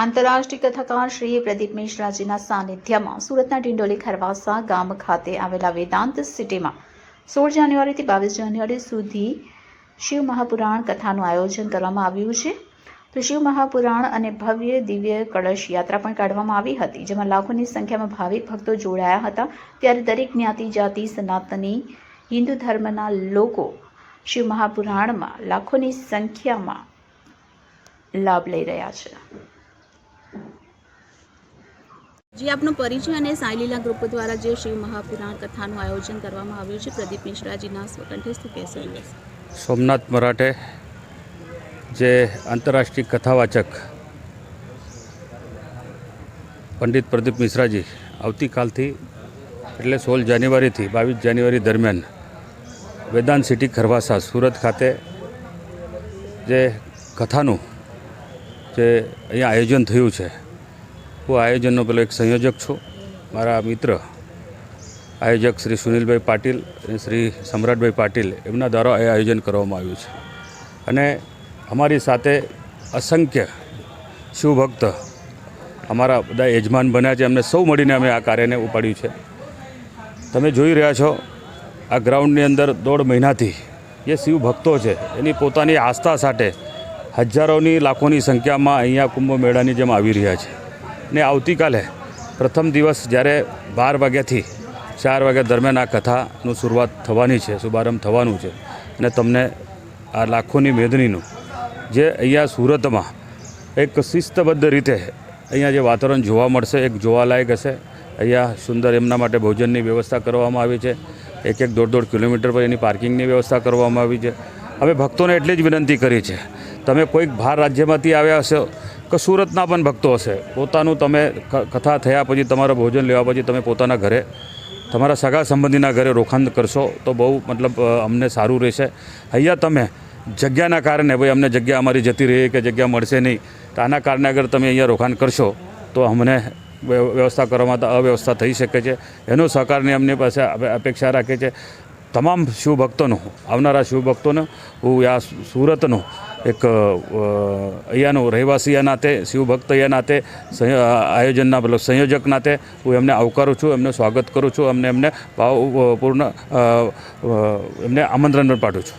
આંતરરાષ્ટ્રીય કથાકાર શ્રી પ્રદીપ મિશ્રાજીના સાનિધ્યમાં સુરતના ડિંડોલી ખરવાસા ગામ ખાતે આવેલા વેદાંત સિટીમાં 16 જાન્યુઆરીથી 22 જાન્યુઆરી સુધી શિવ મહાપુરાણ કથાનું આયોજન કરવામાં આવ્યું છે. તો શિવ મહાપુરાણ અને ભવ્ય દિવ્ય કળશ યાત્રા પણ કાઢવામાં આવી હતી, જેમાં લાખોની સંખ્યામાં ભાવિક ભક્તો જોડાયા હતા. ત્યારે દરેક જ્ઞાતિ જાતિ સનાતની હિન્દુ ધર્મના લોકો શિવ મહાપુરાણમાં લાખોની સંખ્યામાં લાભ લઈ રહ્યા છે. जी आपनो परिचय અને સાઈલીલા ગ્રુપ દ્વારા જે શિવ મહાપુરાણ કથાનું આયોજન કરવામાં આવ્યું છે પ્રદીપ મિશ્રાજીના સ્વકંઠેથી કહેશો. સોમનાથ મરાઠે જે આંતરરાષ્ટ્રીય કથાવાચક પંડિત પ્રદીપ મિશ્રાજી આવતીકાલથી એટલે 16 જાન્યુઆરીથી 22 જાન્યુઆરી દરમિયાન વેદાંત સિટી ખરવાસા સુરત ખાતે જે કથાનું જે અહીંયા આયોજન થયું છે, હું આયોજનનો પેલો એક સંયોજક છું. મારા મિત્ર આયોજક શ્રી સુનિલભાઈ પાટીલ અને શ્રી સમ્રાટભાઈ પાટીલ એમના દ્વારા એ આયોજન કરવામાં આવ્યું છે. અને અમારી સાથે અસંખ્ય શિવભક્ત અમારા બધા યજમાન બન્યા છે. અમને સૌ મળીને અમે આ કાર્યને ઉપાડ્યું છે. તમે જોઈ રહ્યા છો આ ગ્રાઉન્ડની અંદર 1.5 મહિનાથી જે શિવભક્તો છે એની પોતાની આસ્થા સાથે હજારોની લાખોની સંખ્યામાં અહીંયા કુંભ મેળાની જેમ આવી રહ્યા છે. ને આવતીકાલે પ્રથમ દિવસ જ્યારે 12 વાગ્યાથી 4 વાગ્યા દરમિયાન આ કથાનું શરૂઆત થવાની છે, શુભારંભ થવાનું છે. અને તમને આ લાખોની મેદનીનું જે અહીંયા સુરતમાં એક શિસ્તબદ્ધ રીતે અહીંયા જે વાતાવરણ જોવા મળશે, એક જોવાલાયક હશે. અહીંયા સુંદર એમના માટે ભોજનની વ્યવસ્થા કરવામાં આવી છે. 1-1.5 કિલોમીટર પર એની પાર્કિંગની વ્યવસ્થા કરવામાં આવી છે. અમે ભક્તોને એટલી જ વિનંતી કરી છે, તમે કોઈક બહાર રાજ્યમાંથી આવ્યા હશો કે સુરતના પણ ભક્તો હશે, પોતાનું તમે કથા થયા પછી તમારું ભોજન લેવા પછી તમે પોતાના ઘરે તમારા સગા સંબંધીના ઘરે રોકાણ કરશો તો બહુ મતલબ અમને સારું રહેશે. અહીંયા તમે જગ્યાના કારણે ભાઈ અમને જગ્યા અમારી જતી રહી કે જગ્યા મળશે નહીં, તો આના કારણે અગર તમે અહીંયા રોકાણ કરશો તો અમને વ્યવસ્થા કરવામાં અવ્યવસ્થા થઈ શકે છે. એનો સહકારની અમની પાસે અપેક્ષા રાખે છે. તમામ શિવભક્તોનું, આવનારા શિવભક્તોને હું આ સુરતનું એક અહીંયાનું રહેવાસી નાતે, શિવભક્ત નાતે, આયોજનના મતલબ સંયોજક નાતે હું એમને આવકારું છું, એમને સ્વાગત કરું છું, એમને ભાવપૂર્ણ એમને આમંત્રણ પણ પાઠવું છું.